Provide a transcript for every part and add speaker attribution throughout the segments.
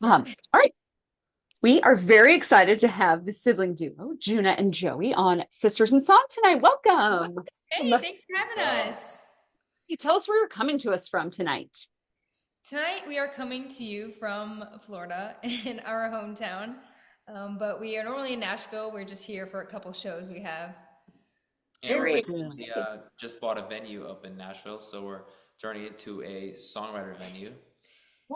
Speaker 1: All right. We are very excited to have the sibling duo, Juna and Joey, on Sisters in Song tonight. Welcome.
Speaker 2: Hey, thanks for
Speaker 3: What's
Speaker 2: having
Speaker 3: up?
Speaker 2: us.
Speaker 1: Hey, tell us where you're coming to us from tonight.
Speaker 2: Tonight we are coming to you from Florida in our hometown. But we are normally in Nashville. We're just here for a couple shows we have.
Speaker 3: And we
Speaker 1: Very good.
Speaker 3: recently just bought a venue up in Nashville, so we're turning it to a songwriter venue.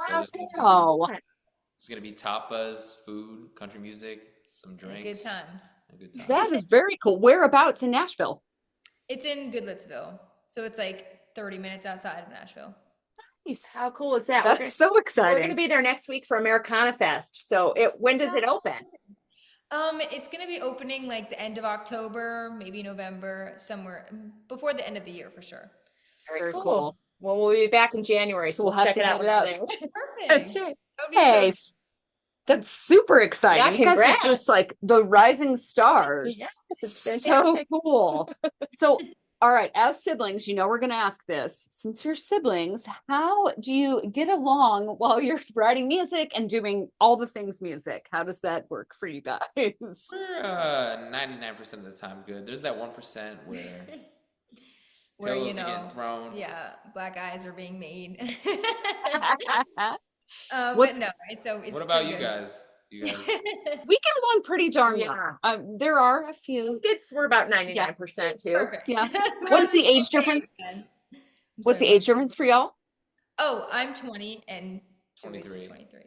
Speaker 3: So
Speaker 1: Wow.
Speaker 3: there's gonna be tapas, food, country music, some
Speaker 2: And a good
Speaker 3: drinks,
Speaker 2: time.
Speaker 3: a good time.
Speaker 1: That is very cool. Whereabouts in Nashville?
Speaker 2: It's in Goodlettsville. So it's like 30 minutes outside of Nashville.
Speaker 1: Nice.
Speaker 4: How cool is that?
Speaker 1: That's so
Speaker 4: We're
Speaker 1: exciting.
Speaker 4: gonna be there next week for Americana Fest. So when does it open?
Speaker 2: It's gonna be opening like the end of October, maybe November, somewhere before the end of the year for sure.
Speaker 1: Very cool.
Speaker 4: Well, we'll be back in January, so
Speaker 1: We'll
Speaker 4: we'll
Speaker 1: have
Speaker 4: check
Speaker 1: to
Speaker 4: it
Speaker 1: get
Speaker 4: out
Speaker 1: it
Speaker 4: when
Speaker 1: out.
Speaker 4: we're there.
Speaker 1: That's
Speaker 2: Perfect.
Speaker 1: right.
Speaker 2: That would be so
Speaker 1: Hey, that's super exciting.
Speaker 4: Yeah,
Speaker 1: You guys are
Speaker 4: congrats.
Speaker 1: just like the rising stars.
Speaker 4: Yes, it's
Speaker 1: So
Speaker 4: fantastic.
Speaker 1: cool. So, all right, as siblings, we're going to ask this. Since you're siblings, how do you get along while you're writing music and doing all the things music? How does that work for you guys?
Speaker 3: We're 99% of the time good. There's that 1% where
Speaker 2: where
Speaker 3: pillows are getting thrown.
Speaker 2: yeah, black eyes are being made. But
Speaker 1: What's
Speaker 2: no, it's
Speaker 3: What about
Speaker 2: pretty
Speaker 3: you
Speaker 2: good.
Speaker 3: guys? You guys,
Speaker 1: We get along pretty darn well.
Speaker 4: Yeah.
Speaker 1: There are a few.
Speaker 4: We're about 99% too.
Speaker 2: Perfect.
Speaker 1: Yeah.
Speaker 2: We're
Speaker 1: What's
Speaker 2: on
Speaker 1: the age
Speaker 2: same
Speaker 1: difference?
Speaker 2: then. I'm
Speaker 1: What's
Speaker 2: sorry,
Speaker 1: the
Speaker 2: go
Speaker 1: age
Speaker 2: ahead.
Speaker 1: difference for y'all?
Speaker 2: Oh, I'm 20 and Joey's
Speaker 3: 23.
Speaker 2: 23.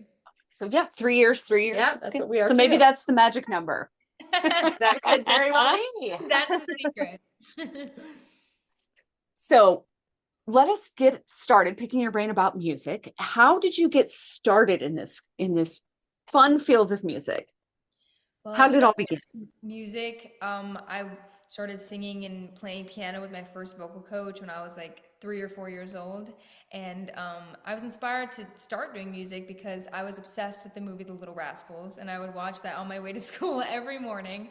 Speaker 1: So yeah, 3 years, 3 years.
Speaker 4: Yeah,
Speaker 1: That's
Speaker 4: that's
Speaker 1: good.
Speaker 4: what we are
Speaker 1: So maybe
Speaker 4: too.
Speaker 1: that's the magic number.
Speaker 4: That could very well be.
Speaker 2: That's the secret.
Speaker 1: So let us get started picking your brain about music. How did you get started in this fun field of music?
Speaker 2: Well,
Speaker 1: How
Speaker 2: I
Speaker 1: did it all
Speaker 2: got
Speaker 1: begin?
Speaker 2: music. I started singing and playing piano with my first vocal coach when I was like 3 or 4 years old. And I was inspired to start doing music because I was obsessed with the movie The Little Rascals, and I would watch that on my way to school every morning.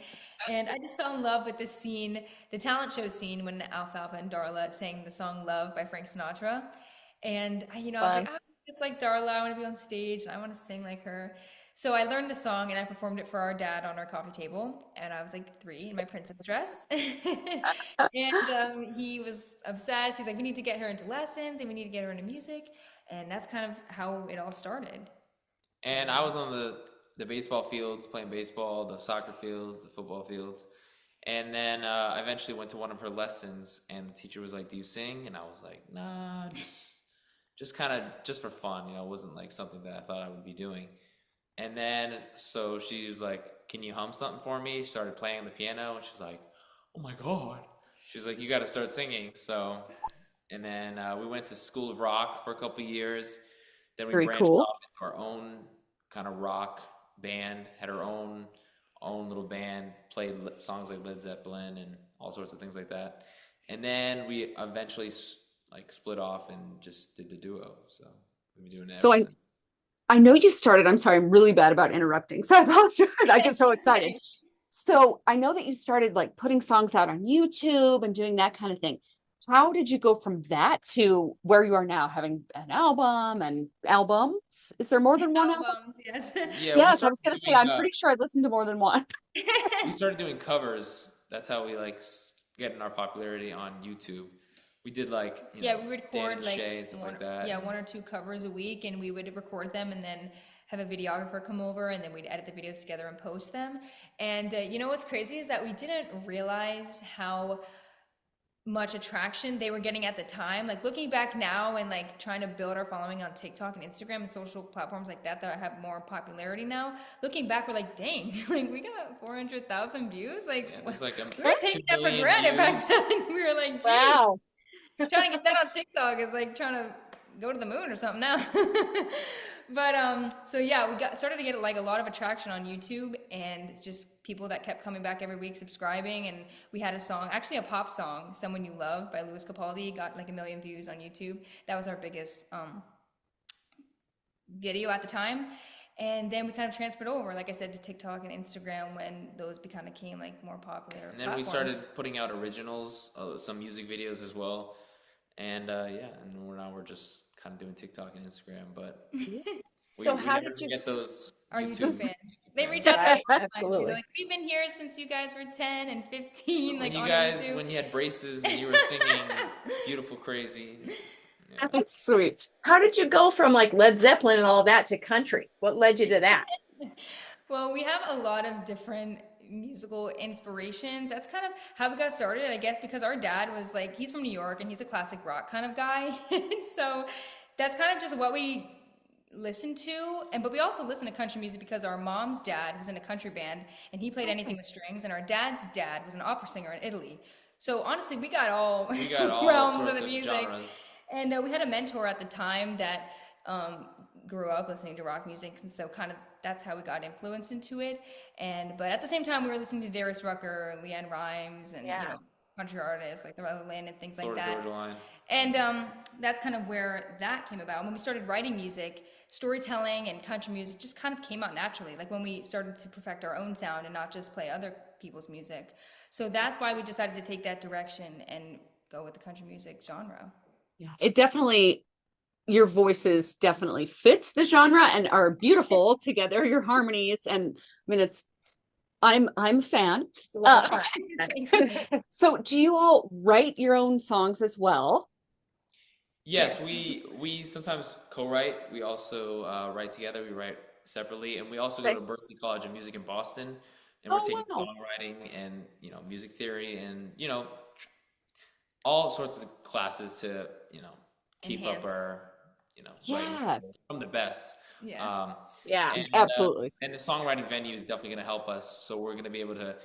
Speaker 2: And I just fell in love with the scene, the talent show scene, when Alfalfa and Darla sang the song Love by Frank Sinatra. And I was like,
Speaker 4: Fun.
Speaker 2: "Oh, just like Darla, I want to be on stage and I want to sing like her." So I learned the song and I performed it for our dad on our coffee table. And I was like 3 in my princess dress. And he was obsessed. He's like, "We need to get her into lessons and we need to get her into music." And that's kind of how it all started.
Speaker 3: and I was on the baseball fields playing baseball, the soccer fields, the football fields, and then I eventually went to one of her lessons, and the teacher was like, "Do you sing?" And I was like, "Nah, just kind of just for fun, it wasn't like something that I thought I would be doing." And then so she was like, "Can you hum something for me?" She started playing on the piano, and she's like, "Oh my God." She's like, "You got to start singing." So, and then we went to School of Rock for a couple years. Then we
Speaker 1: Very
Speaker 3: branched
Speaker 1: cool.
Speaker 3: off into our own kind of rock band, had our own little band, played songs like Led Zeppelin and all sorts of things like that. And then we eventually like split off and just did the duo. So we've been doing it
Speaker 1: So
Speaker 3: ever
Speaker 1: I
Speaker 3: since.
Speaker 1: I know you started. I'm sorry, I'm really bad about interrupting. So I apologize. I get so excited. So I know that you started like putting songs out on YouTube and doing that kind of thing. How did you go from that to where you are now, having an album and albums? Is there more than one album?
Speaker 2: Albums, yes.
Speaker 3: Yeah,
Speaker 1: Yes, I was gonna say, I'm pretty sure I listened to more than one.
Speaker 3: we started doing covers. That's how we like getting our popularity on YouTube. We did like
Speaker 2: Yeah, we
Speaker 3: Dan
Speaker 2: record
Speaker 3: and
Speaker 2: like
Speaker 3: Shay and stuff like that.
Speaker 2: yeah,
Speaker 3: And
Speaker 2: 1 or 2 covers a week, and we would record them and then have a videographer come over, and then we'd edit the videos together and post them. And what's crazy is that we didn't realize how much attraction they were getting at the time. Like looking back now and like trying to build our following on TikTok and Instagram and social platforms like that have more popularity now. Looking back, we're like, dang, like we got 400,000 views. Like
Speaker 3: yeah, there's like
Speaker 2: we're
Speaker 3: 2
Speaker 2: taking that for
Speaker 3: million
Speaker 2: granted back
Speaker 3: views.
Speaker 2: then. We were like, geez,
Speaker 4: Wow.
Speaker 2: trying to get that on TikTok is like trying to go to the moon or something now. But so yeah, we got started to get like a lot of attraction on YouTube, and it's just people that kept coming back every week subscribing. And we had a song, actually a pop song, "Someone You Love" by Louis Capaldi, got like 1 million views on YouTube. That was our biggest video at the time. And then we kind of transferred over, like I said, to TikTok and Instagram when those kind of became like more popular
Speaker 3: And then we
Speaker 2: platforms.
Speaker 3: started putting out originals, some music videos as well. And yeah, and now we're just kind of doing TikTok and Instagram, but
Speaker 4: So
Speaker 3: We
Speaker 4: how
Speaker 3: never
Speaker 4: did you?
Speaker 3: forget those
Speaker 2: Our YouTube
Speaker 3: YouTube.
Speaker 2: fans. They reach out to
Speaker 4: Right,
Speaker 2: me all the time too. They're
Speaker 4: absolutely.
Speaker 2: like, we've been here since you guys were 10 and 15,
Speaker 3: When
Speaker 2: like
Speaker 3: you
Speaker 2: on
Speaker 3: guys,
Speaker 2: YouTube.
Speaker 3: when you had braces and you were singing "Beautiful Crazy." Yeah.
Speaker 1: That's sweet.
Speaker 4: How did you go from like Led Zeppelin and all that to country? What led you to that?
Speaker 2: Well, we have a lot of different musical inspirations. That's kind of how we got started, I guess, because our dad was like, he's from New York and he's a classic rock kind of guy. So that's kind of just what we listened to. And but we also listened to country music because our mom's dad was in a country band and he played anything with strings, and our dad's dad was an opera singer in Italy. So honestly, we got all
Speaker 3: We got all
Speaker 2: realms of
Speaker 3: sorts
Speaker 2: the
Speaker 3: of
Speaker 2: music.
Speaker 3: genres.
Speaker 2: And we had a mentor at the time that grew up listening to rock music, and so kind of that's how we got influenced into it. And but at the same time, we were listening to Darius Rucker, Leanne Rhymes, and
Speaker 4: Yeah.
Speaker 2: country artists like the Lynn and things like
Speaker 3: Florida
Speaker 2: that.
Speaker 3: Georgia Line.
Speaker 2: And that's kind of where that came about. When we started writing music, storytelling and country music just kind of came out naturally. Like when we started to perfect our own sound and not just play other people's music. So that's why we decided to take that direction and go with the country music genre.
Speaker 1: Yeah, it definitely, your voices definitely fits the genre and are beautiful together, your harmonies. And I mean, I'm a fan.
Speaker 4: It's a lot of fun.
Speaker 1: So do you all write your own songs as well?
Speaker 3: Yes,
Speaker 2: Yes.
Speaker 3: we sometimes co-write. We also write together. We write separately, and we also go
Speaker 1: Okay.
Speaker 3: to Berklee College of Music in Boston, and we're
Speaker 1: Oh,
Speaker 3: taking
Speaker 1: wow.
Speaker 3: songwriting and music theory and all sorts of classes to keep up
Speaker 2: Enhance.
Speaker 3: our writing
Speaker 1: Yeah,
Speaker 3: from the best.
Speaker 2: Yeah.
Speaker 4: Yeah.
Speaker 1: absolutely.
Speaker 3: And the songwriting venue is definitely going to help us. So we're going to be able to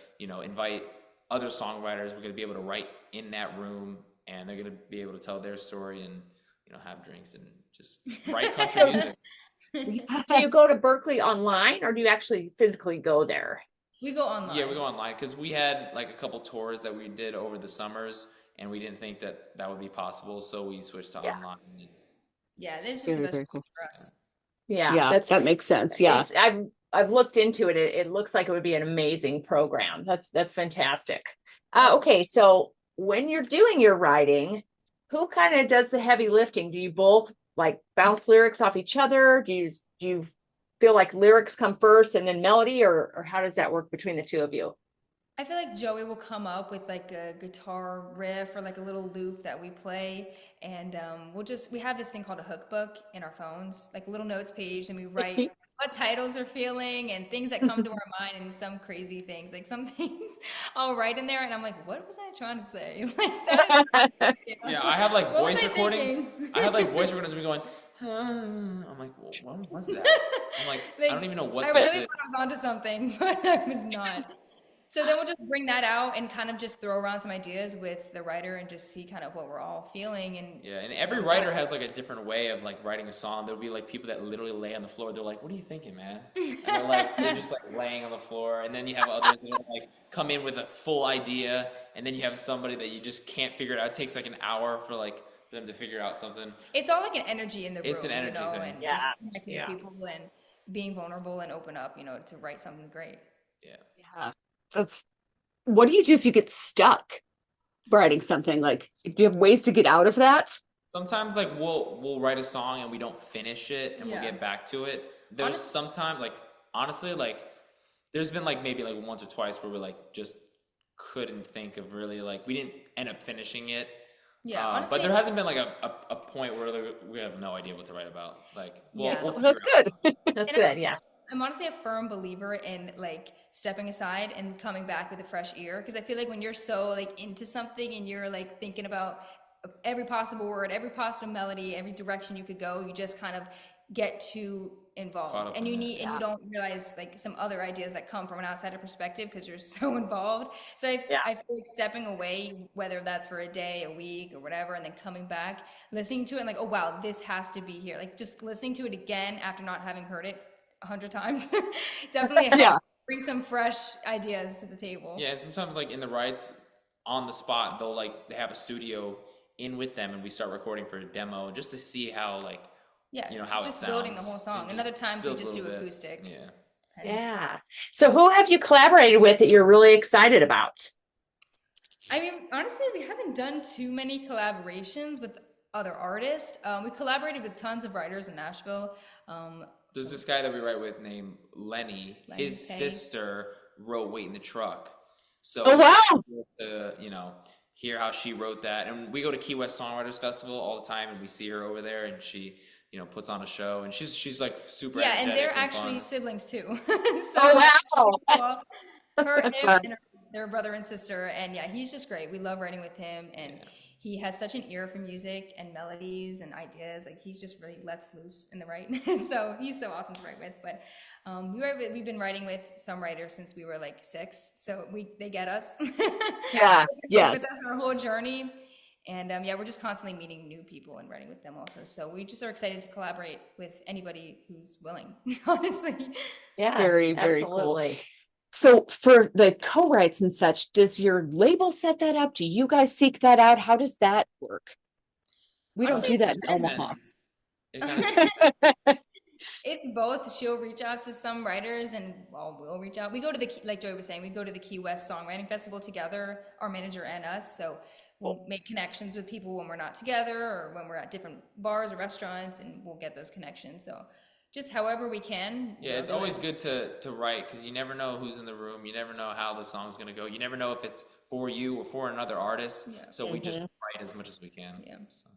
Speaker 3: invite other songwriters. We're going to be able to write in that room, and they're going to be able to tell their story and have drinks and just write country music.
Speaker 4: Do you go to Berkeley online or do you actually physically go there?
Speaker 2: We go online.
Speaker 3: Yeah, we go online because we had like a couple tours that we did over the summers, and we didn't think that would be possible, so we switched to
Speaker 4: Yeah.
Speaker 3: online.
Speaker 2: Yeah, this is just the
Speaker 1: Very,
Speaker 2: best
Speaker 1: very cool.
Speaker 2: choice for us.
Speaker 4: Yeah,
Speaker 1: Yeah, that makes sense. Yeah.
Speaker 4: I've looked into it. It looks like it would be an amazing program. That's fantastic.
Speaker 2: Oh.
Speaker 4: Okay, so when you're doing your writing, who kind of does the heavy lifting? Do you both like bounce lyrics off each other? Do you feel like lyrics come first and then melody, or how does that work between the two of you?
Speaker 2: I feel like Joey will come up with like a guitar riff or like a little loop that we play, and we have this thing called a hook book in our phones, like a little notes page, and we write what titles are feeling and things that come to our mind, and some crazy things, like some things I'll write in there, and I'm like, what was I trying to say? Like that is,
Speaker 3: Yeah, I have like
Speaker 2: What was
Speaker 3: voice
Speaker 2: I
Speaker 3: recordings.
Speaker 2: thinking?
Speaker 3: I have like voice recordings of me going. I'm like, what was that? I'm like, I don't even know what
Speaker 2: I
Speaker 3: this
Speaker 2: really
Speaker 3: is.
Speaker 2: thought I was onto something, but I was not. So then we'll just bring that out and kind of just throw around some ideas with the writer and just see kind of what we're all feeling. And
Speaker 3: Yeah, and every writer has like a different way of like writing a song. There'll be like people that literally lay on the floor. They're like, "What are you thinking, man?" And they're just like laying on the floor. And then you have others that like come in with a full idea, and then you have somebody that you just can't figure it out. It takes like an hour for them to figure out something.
Speaker 2: it's all like an energy in the room,
Speaker 3: It's an energy thing.
Speaker 2: and
Speaker 4: Yeah,
Speaker 2: just connecting
Speaker 4: yeah.
Speaker 2: with people and being vulnerable and open up, to write something great.
Speaker 3: Yeah.
Speaker 1: Yeah. What do you do if you get stuck writing something? Like, do you have ways to get out of that?
Speaker 3: Sometimes like we'll write a song and we don't finish it and we'll
Speaker 2: Yeah.
Speaker 3: get back to it. There's
Speaker 2: Honest-
Speaker 3: sometimes like honestly like there's been like maybe like once or twice where we like just couldn't think of really like we didn't end up finishing it.
Speaker 2: Yeah,
Speaker 3: But
Speaker 2: honestly,
Speaker 3: there hasn't been like a point where we have no idea what to write about. Like
Speaker 2: Yeah.
Speaker 3: we'll
Speaker 1: That's
Speaker 3: figure it out.
Speaker 1: good.
Speaker 4: That's
Speaker 2: And
Speaker 4: good. Yeah.
Speaker 2: I'm honestly a firm believer in like stepping aside and coming back with a fresh ear, because I feel like when you're so like into something and you're like thinking about every possible word, every possible melody, every direction you could go, you just kind of get too
Speaker 3: Caught
Speaker 2: involved,
Speaker 3: up
Speaker 2: and
Speaker 3: in it.
Speaker 2: you don't realize like some other ideas that come from an outsider perspective because you're so involved. So
Speaker 4: Yeah.
Speaker 2: I feel like stepping away, whether that's for a day, a week, or whatever, and then coming back, listening to it and like, oh wow, this has to be here. Like just listening to it again after not having heard it 100 times definitely helps
Speaker 1: Yeah.
Speaker 2: bring some fresh ideas to the table.
Speaker 3: Yeah, and sometimes like in the writes on the spot, they have a studio in with them and we start recording for a demo just to see how like how
Speaker 2: just
Speaker 3: it
Speaker 2: building the
Speaker 3: sounds.
Speaker 2: whole song.
Speaker 3: And
Speaker 2: And other times we
Speaker 3: build a
Speaker 2: just do
Speaker 3: little bit.
Speaker 2: acoustic.
Speaker 3: Yeah.
Speaker 4: Yeah. So who have you collaborated with that you're really excited about?
Speaker 2: I mean, honestly, we haven't done too many collaborations with other artists. We collaborated with tons of writers in Nashville.
Speaker 3: There's this guy that we write with named Lenny. His
Speaker 2: Hey.
Speaker 3: sister wrote "Wait in the Truck," so
Speaker 1: Oh, wow.
Speaker 3: to hear how she wrote that. And we go to Key West Songwriters Festival all the time, and we see her over there, and she puts on a show, and she's like super
Speaker 2: Yeah, and they're
Speaker 3: energetic
Speaker 2: actually
Speaker 3: fun.
Speaker 2: siblings too.
Speaker 1: Oh, wow.
Speaker 2: Well, her,
Speaker 1: That's
Speaker 2: him,
Speaker 1: fun.
Speaker 2: and their brother and sister, and yeah, he's just great. We love writing with him, and he has such an ear for music and melodies and ideas. Like he's just really lets loose in the write. So he's so awesome to write with. But we've been writing with some writers since we were like 6, so they get us.
Speaker 1: Yeah. Yes.
Speaker 2: That's our whole journey. And we're just constantly meeting new people and writing with them also. So we just are excited to collaborate with anybody who's willing, honestly.
Speaker 4: Yeah,
Speaker 1: Very, very cool.
Speaker 4: absolutely.
Speaker 1: So for the co-writes and such, does your label set that up? Do you guys seek that out? How does that work? We don't
Speaker 2: Honestly,
Speaker 1: do that
Speaker 2: it
Speaker 1: in
Speaker 2: depends.
Speaker 1: Omaha.
Speaker 3: It kinda-
Speaker 2: It's both. She'll reach out to some writers and we'll reach out. We go to like Joey was saying, we go to the Key West Songwriting Festival together, our manager and us. So we'll make connections with people when we're not together or when we're at different bars or restaurants, and we'll get those connections. So just however we can.
Speaker 3: Yeah, it's always good to write, because you never know who's in the room. You never know how the song's going to go. You never know if it's for you or for another artist.
Speaker 2: Yeah.
Speaker 3: So we just write as much as we can.
Speaker 2: Yeah.
Speaker 3: So.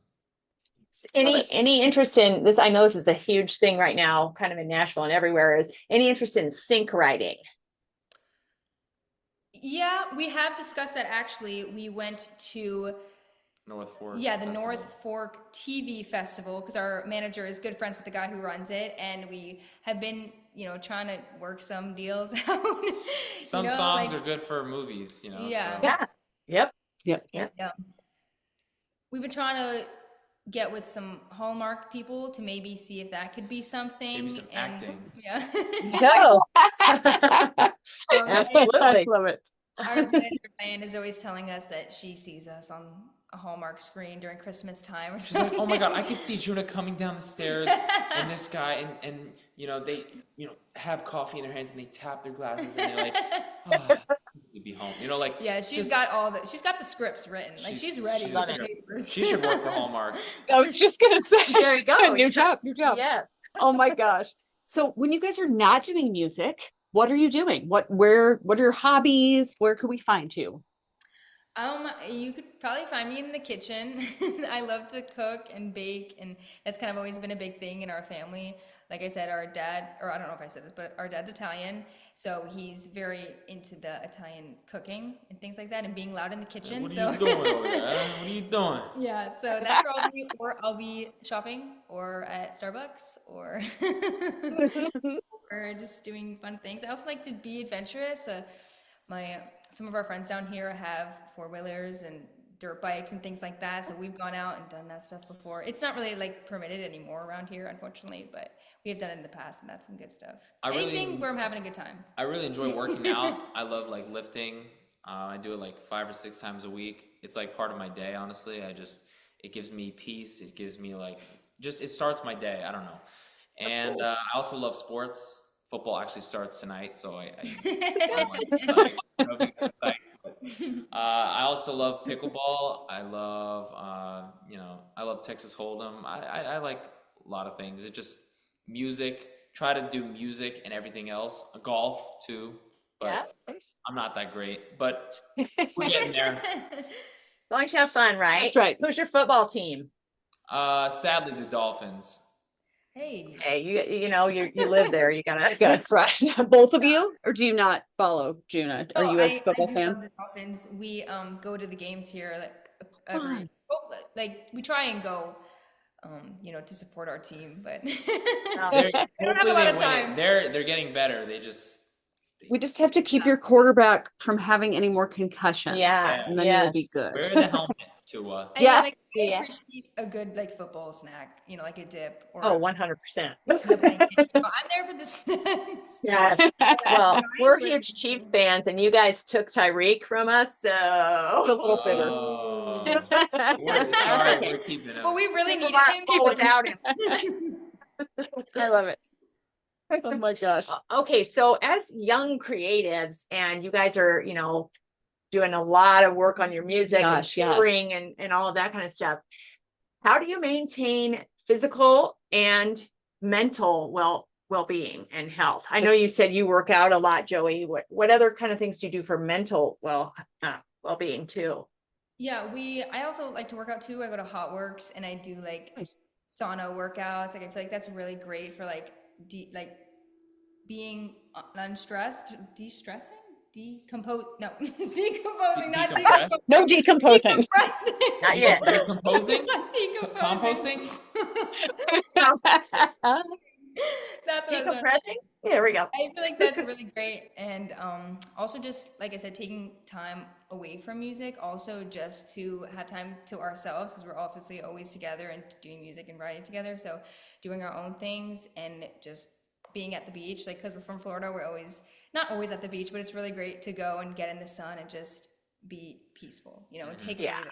Speaker 4: Any interest in this? I know this is a huge thing right now, kind of in Nashville and everywhere. Is any interest in sync writing?
Speaker 2: Yeah, we have discussed that actually. We went to
Speaker 3: North Fork.
Speaker 2: the
Speaker 3: Festival.
Speaker 2: North Fork TV Festival because our manager is good friends with the guy who runs it, and we have been, trying to work some deals out.
Speaker 3: Some songs are good for movies,
Speaker 2: Yeah.
Speaker 3: So.
Speaker 4: Yeah. Yep.
Speaker 2: Yeah. We've been trying to get with some Hallmark people to maybe see if that could be something.
Speaker 3: Maybe some acting.
Speaker 2: Yeah.
Speaker 4: No.
Speaker 1: I
Speaker 4: Absolutely.
Speaker 1: love it.
Speaker 2: Our manager Diane is always telling us that she sees us on a Hallmark screen during Christmas time or
Speaker 3: She's like,
Speaker 2: something.
Speaker 3: oh my God, I could see Juna coming down the stairs and this guy and they have coffee in their hands and they tap their glasses and they're like, oh, it's good to be home.
Speaker 2: Yeah, she's
Speaker 3: just-
Speaker 2: got the scripts written. Like she's ready
Speaker 3: she's
Speaker 2: with
Speaker 3: a
Speaker 2: the
Speaker 3: script.
Speaker 2: papers.
Speaker 3: She should work for Hallmark.
Speaker 1: I was just gonna say,
Speaker 4: There you go.
Speaker 1: New job.
Speaker 4: Yeah.
Speaker 1: Oh my gosh. So when you guys are not doing music, what are you doing? What are your hobbies? Where could we find you?
Speaker 2: You could probably find me in the kitchen. I love to cook and bake, and that's kind of always been a big thing in our family. Like I said, our dad, or I don't know if I said this, but our dad's Italian, so he's very into the Italian cooking and things like that, and being loud in the kitchen.
Speaker 3: What
Speaker 2: so
Speaker 3: are you doing over there? What are you doing?
Speaker 2: yeah, so that's where I'll be, or I'll be shopping, or at Starbucks, or or just doing fun things. I also like to be adventurous. Some of our friends down here have 4-wheelers and dirt bikes and things like that, so we've gone out and done that stuff before. It's not really like permitted anymore around here, unfortunately, but we have done it in the past, and that's some good stuff. Anything where I'm having a good time.
Speaker 3: I really enjoy working out. I love like lifting. I do it like 5 or 6 times a week. It's like part of my day, honestly. It gives me peace. It gives me it starts my day. I don't know. And cool. I also love sports. Football actually starts tonight, so I'm like psyched. I also love pickleball. I love Texas Hold'em. I like a lot of things. It just music. Try to do music and everything else. Golf too, but I'm not that great. But we're getting there.
Speaker 4: As long as you have fun, right?
Speaker 1: That's right.
Speaker 4: Who's your football team?
Speaker 3: Sadly, the Dolphins.
Speaker 4: Hey, you live there. You gotta.
Speaker 1: That's right. Both of you, or do you not follow Juna? Are you a football
Speaker 2: I do
Speaker 1: fan?
Speaker 2: love the Dolphins. We go to the games here we try and go to support our team, but I don't have a lot of time.
Speaker 3: They're getting better.
Speaker 1: We just have to keep your quarterback from having any more concussions.
Speaker 4: Yeah,
Speaker 1: and then you'll be good.
Speaker 3: Wear the helmet, Tua.
Speaker 1: Yeah.
Speaker 2: I appreciate a good football snack, like a dip. Or
Speaker 4: 100%.
Speaker 2: I'm there for the snacks.
Speaker 4: Yes. Well, we're huge Chiefs fans, and you guys took Tyreek from us, so
Speaker 1: It's a little bitter.
Speaker 3: Oh. We're keeping him.
Speaker 2: Well, we really needed him.
Speaker 4: without him.
Speaker 1: I love it. Oh my gosh.
Speaker 4: Okay, so as young creatives, and you guys are, doing a lot of work on your music and touring and all of that kind of stuff, how do you maintain physical and mental well-being and health? I know you said you work out a lot, Joey. What other kind of things do you do for mental well-being too?
Speaker 2: Yeah, I also like to work out too. I go to Hot Works and I do like
Speaker 1: Nice.
Speaker 2: sauna workouts. Like I feel like that's really great for like like being unstressed, de-stressing, decompose no, decomposing, not
Speaker 3: Decompress?
Speaker 1: No decomposing.
Speaker 2: decompressing.
Speaker 4: Not yet.
Speaker 3: Decomposing?
Speaker 2: Not decomposing.
Speaker 3: Composting?
Speaker 2: That's what I was trying to
Speaker 4: Decompressing? Yeah, there we go.
Speaker 2: I feel like that's really great. And also just like I said, taking time away from music, also just to have time to ourselves because we're obviously always together and doing music and writing together. So doing our own things and just being at the beach, like because we're from Florida, we're always not always at the beach, but it's really great to go and get in the sun and just be peaceful, and take away the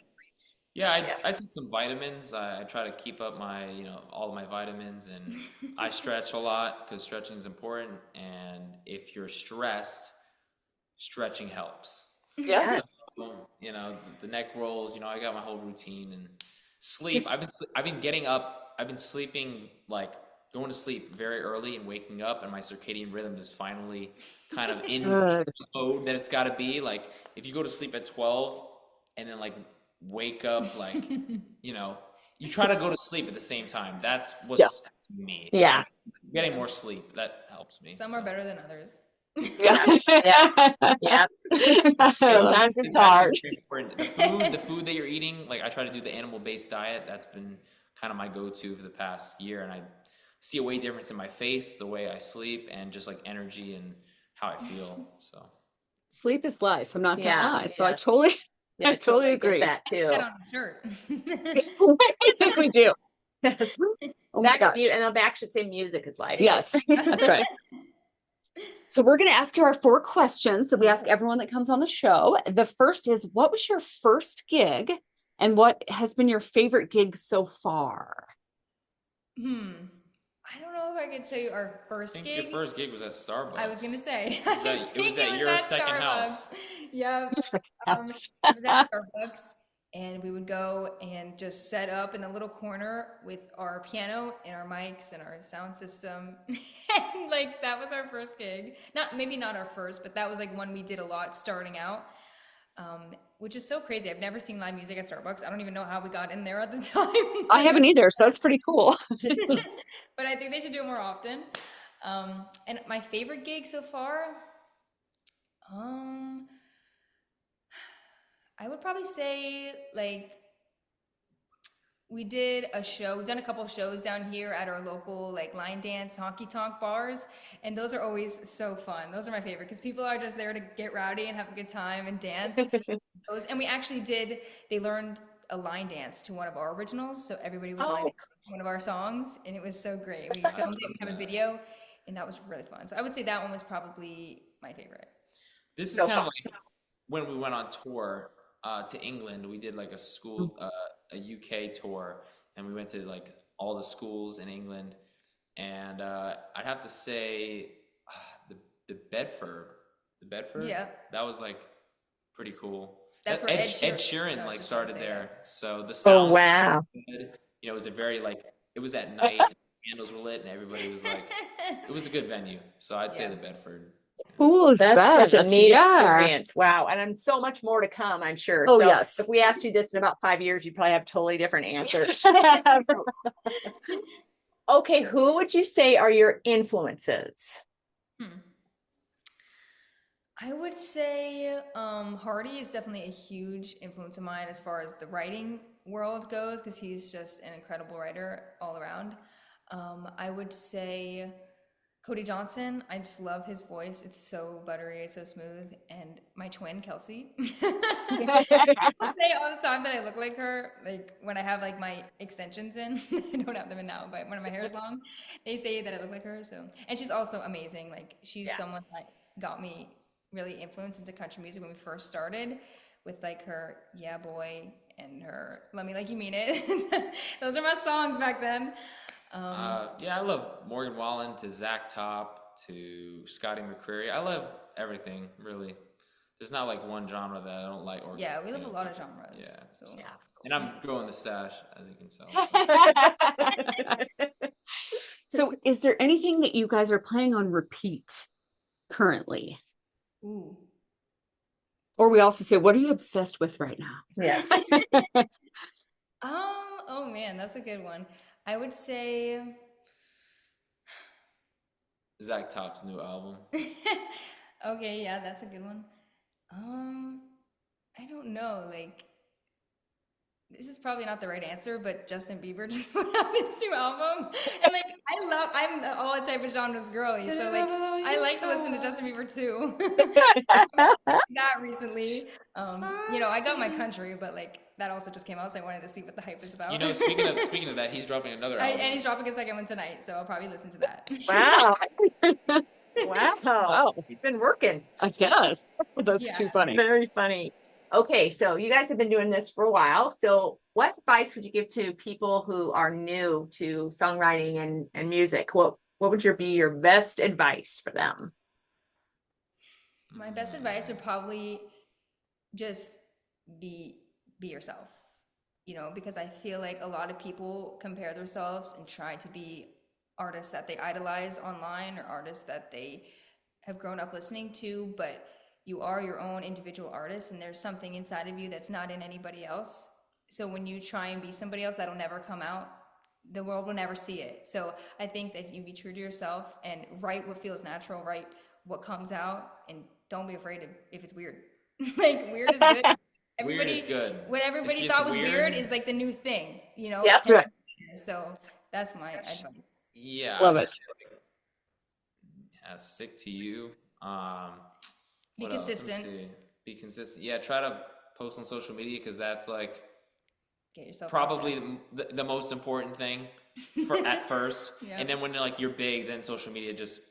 Speaker 3: Yeah, I took some vitamins. I try to keep up my, all of my vitamins, and I stretch a lot because stretching is important. And if you're stressed, stretching helps.
Speaker 1: Yes.
Speaker 3: So, the neck rolls. I got my whole routine and sleep. I've been getting up. I've been sleeping like going to sleep very early and waking up, and my circadian rhythm is finally kind of in the mode that it's got to be. Like if you go to sleep at 12 and then like wake up like you try to go to sleep at the same time. That's what's me.
Speaker 4: Yeah.
Speaker 3: Getting more sleep, that helps me.
Speaker 2: Some are better than others.
Speaker 4: Yeah. Sometimes it's hard.
Speaker 3: The food that you're eating, like I try to do the animal-based diet. That's been kind of my go-to for the past year, and I see a way difference in my face, the way I sleep, and just like energy and how I feel. So
Speaker 1: Sleep is life. I'm not gonna lie. So
Speaker 4: yes.
Speaker 1: I totally agree.
Speaker 4: That too.
Speaker 2: Put on a shirt.
Speaker 1: We do. Oh my gosh.
Speaker 4: And the back should say music is life.
Speaker 1: Yes, that's right. So we're going to ask you our 4 questions that we ask everyone that comes on the show. The first is, what was your first gig and what has been your favorite gig so far?
Speaker 2: I don't know if I could tell you our first
Speaker 3: I think
Speaker 2: gig.
Speaker 3: your first gig was at Starbucks.
Speaker 2: I was gonna say.
Speaker 3: It was at your second house.
Speaker 2: Yeah.
Speaker 1: Your second house.
Speaker 2: It was at Starbucks, and we would go and just set up in the little corner with our piano and our mics and our sound system. And like that was our first gig. Maybe not our first, but that was like one we did a lot starting out. Which is so crazy. I've never seen live music at Starbucks. I don't even know how we got in there at the time.
Speaker 1: I haven't either, so that's pretty cool.
Speaker 2: But I think they should do it more often. And my favorite gig so far, I would probably say like we did a show, we've done a couple of shows down here at our local like line dance honky tonk bars, and those are always so fun. Those are my favorite because people are just there to get rowdy and have a good time and dance. And we actually they learned a line dance to one of our originals, so everybody was line dancing to one of our songs, and it was so great. We filmed it, we have a video, and that was really fun. So I would say that one was probably my favorite.
Speaker 3: This is kind of like when we went on tour to England. We did like a school, a UK tour, and we went to like all the schools in England. And I'd have to say the Bedford,
Speaker 2: Yeah,
Speaker 3: that was like pretty cool.
Speaker 2: That's where
Speaker 3: Ed Sheeran like started there. So the
Speaker 4: Oh
Speaker 3: sound,
Speaker 4: wow.
Speaker 3: it was a very like it was at night, and candles were lit, and everybody was like, it was a good venue. So I'd say the Bedford.
Speaker 1: Cool is that?
Speaker 4: That's such a neat experience. Wow. And so much more to come, I'm sure.
Speaker 1: Oh,
Speaker 4: so
Speaker 1: yes.
Speaker 4: If we asked you this in about 5 years, you'd probably have totally different answers. Okay. Who would you say are your influences?
Speaker 2: I would say Hardy is definitely a huge influence of mine as far as the writing world goes, because he's just an incredible writer all around. I would say Cody Johnson. I just love his voice. It's so buttery, it's so smooth. And my twin, Kelsey. People say all the time that I look like her. Like when I have like my extensions in, I don't have them in now, but when my hair is long, they say that I look like her. So, and she's also amazing. Like she's someone that got me really influenced into country music when we first started, with like her Yeah Boy and her Let Me Like You Mean It. Those are my songs back then.
Speaker 3: I love Morgan Wallen to Zach Top to Scotty McCreery. I love everything, really. There's not like one genre that I don't like. Or,
Speaker 2: yeah, we love a lot of genres.
Speaker 3: Yeah.
Speaker 2: So.
Speaker 3: And I'm growing the stash, as you can tell.
Speaker 1: So is there anything that you guys are playing on repeat currently?
Speaker 2: Ooh.
Speaker 1: Or we also say, what are you obsessed with right now?
Speaker 4: Yeah.
Speaker 2: Oh man, that's a good one. I would say
Speaker 3: Zach Top's new album.
Speaker 2: okay, yeah, that's a good one. I don't know, like this is probably not the right answer, but Justin Bieber just put out his new album. And like I'm all type of genres girly. So like I like to listen to Justin Bieber too. That recently. You know, I got my country, but like that also just came out, so I wanted to see what the hype is about.
Speaker 3: You know, speaking of that, he's dropping another album.
Speaker 2: And he's dropping a second one tonight, so I'll probably listen to that.
Speaker 4: Wow. Wow.
Speaker 1: Wow.
Speaker 4: He's been working.
Speaker 1: I guess. That's
Speaker 2: Yeah.
Speaker 1: too funny.
Speaker 4: Very funny. Okay, so you guys have been doing this for a while. So what advice would you give to people who are new to songwriting and music? What would be your best advice for them?
Speaker 2: My best advice would probably just be yourself. You know, because I feel like a lot of people compare themselves and try to be artists that they idolize online or artists that they have grown up listening to, but you are your own individual artist and there's something inside of you that's not in anybody else. So when you try and be somebody else, that'll never come out. The world will never see it. So I think that if you be true to yourself and write what feels natural, write what comes out, and don't be afraid if it's weird. Like weird is good.
Speaker 3: Weird is good.
Speaker 2: What everybody
Speaker 3: If it's
Speaker 2: thought was weird is like the new thing, you know?
Speaker 4: Yeah,
Speaker 1: that's right.
Speaker 2: So that's my advice.
Speaker 3: Yeah,
Speaker 1: Love
Speaker 3: I
Speaker 1: it.
Speaker 3: would say, yeah, stick to you.
Speaker 2: Be
Speaker 3: What else? Let me
Speaker 2: consistent.
Speaker 3: see. Be consistent. Yeah, try to post on social media because that's like
Speaker 2: Get yourself out
Speaker 3: probably
Speaker 2: there.
Speaker 3: the most important thing at first.
Speaker 2: Yeah.
Speaker 3: And then when like you're big, then social media just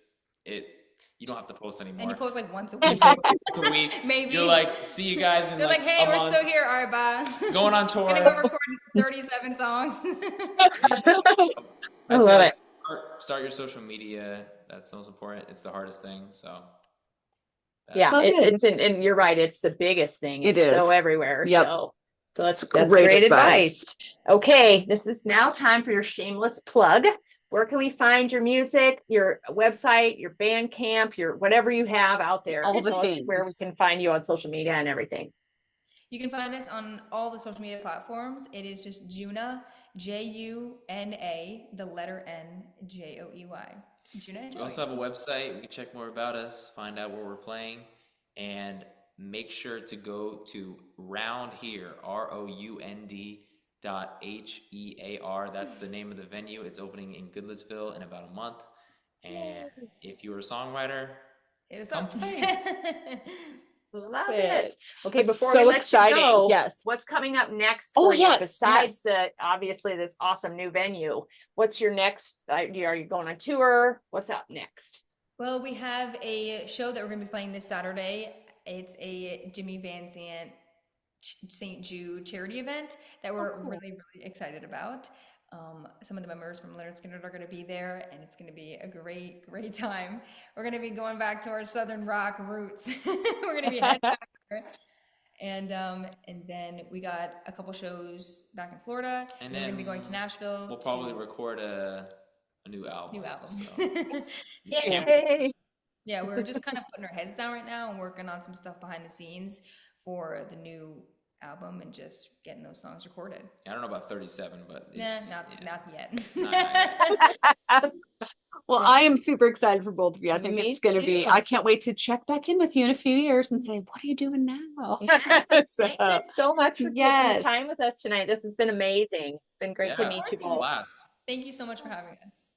Speaker 3: you don't have to post anymore.
Speaker 2: And you post like once a week.
Speaker 3: Once a week.
Speaker 2: Maybe.
Speaker 3: You're like, see you guys in
Speaker 2: They're like, hey,
Speaker 3: a
Speaker 2: we're
Speaker 3: month.
Speaker 2: still here. All right, bye.
Speaker 3: Going on tour.
Speaker 2: Gonna go record 37 songs.
Speaker 4: I
Speaker 3: I'd
Speaker 4: love
Speaker 3: say,
Speaker 4: it.
Speaker 3: start your social media. That's the most important. It's the hardest thing. So
Speaker 4: Yeah,
Speaker 1: Perfect.
Speaker 4: and you're right. It's the biggest thing.
Speaker 1: It
Speaker 4: It's so
Speaker 1: is.
Speaker 4: everywhere.
Speaker 1: Yep.
Speaker 4: So that's
Speaker 1: Great
Speaker 4: great
Speaker 1: advice.
Speaker 4: advice. Okay, this is now time for your shameless plug. Where can we find your music, your website, your Bandcamp, your whatever you have out there?
Speaker 1: All the
Speaker 4: Tell us where we
Speaker 1: things.
Speaker 4: can find you on social media and everything.
Speaker 2: You can find us on all the social media platforms. It is just Juna, Juna, the letter N, Joey. Juna N
Speaker 3: we
Speaker 2: Joey.
Speaker 3: also have a website. You can check more about us, find out where we're playing, and make sure to go to Round Here, ROUND.HEAR. That's the name of the venue. It's opening in Goodlettsville in about a month. And if you're a songwriter,
Speaker 2: Hit us
Speaker 3: come
Speaker 2: up.
Speaker 3: play.
Speaker 4: Love it. Okay,
Speaker 1: That's
Speaker 4: before
Speaker 1: so
Speaker 4: we let
Speaker 1: exciting.
Speaker 4: you go,
Speaker 1: Yes.
Speaker 4: what's coming up next
Speaker 1: Oh,
Speaker 4: for you?
Speaker 1: yes,
Speaker 4: Besides obviously this awesome new venue, what's your next? Are you going on tour? What's up next?
Speaker 2: Well, we have a show that we're going to be playing this Saturday. It's a Jimmy Van Zant St. Jude charity event that we're really, really excited about. Some of the members from Leonard Skinner are going to be there, and it's going to be a great, great time. We're going to be going back to our Southern rock roots. We're going to be heading back there. And then we got a couple shows back in Florida, and we're going to be going to Nashville.
Speaker 3: We'll probably record a new album.
Speaker 2: So.
Speaker 4: Yay!
Speaker 2: Yeah, we're just kind of putting our heads down right now and working on some stuff behind the scenes for the new album and just getting those songs recorded.
Speaker 3: I don't know about 37, but
Speaker 2: Nah,
Speaker 3: it's,
Speaker 2: not yet.
Speaker 3: Not yet.
Speaker 1: Well, I am super excited for both of you. I think
Speaker 4: Me
Speaker 1: it's going to be,
Speaker 4: too.
Speaker 1: I can't wait to check back in with you in a few years and say, what are you doing now?
Speaker 4: Thank you so much for taking
Speaker 1: Yes.
Speaker 4: the time with us tonight. This has been amazing. It's been great to meet you
Speaker 3: It's a
Speaker 4: both.
Speaker 3: blast.
Speaker 2: Thank you so much for having us.